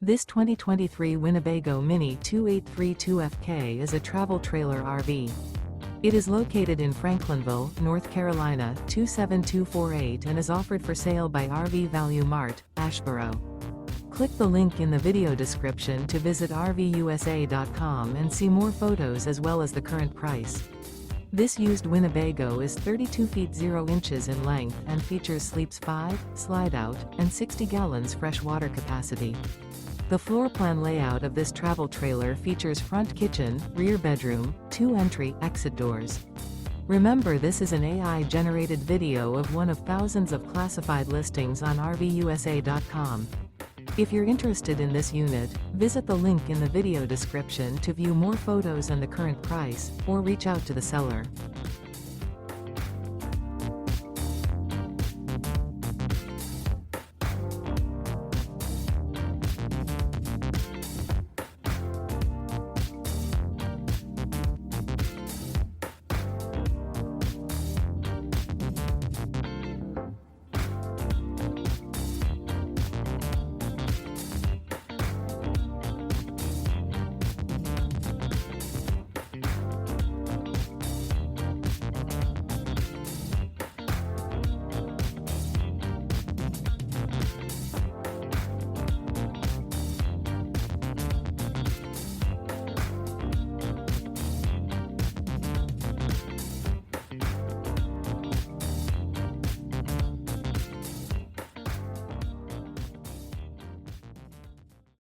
This 2023 Winnebago Minnie 2832FK is a travel trailer RV. It is located in Franklinville, North Carolina 27248 and is offered for sale by RV Value Mart, Asheboro. Click the link in the video description to visit RVUSA.com and see more photos as well as the current price. This used Winnebago is 32 feet 0 inches in length and features sleeps 5, slide-out, and 60 gallons fresh water capacity. The floor plan layout of this travel trailer features front kitchen, rear bedroom, 2 entry/exit doors. Remember, this is an AI-generated video of one of thousands of classified listings on RVUSA.com. If you're interested in this unit, visit the link in the video description to view more photos and the current price, or reach out to the seller.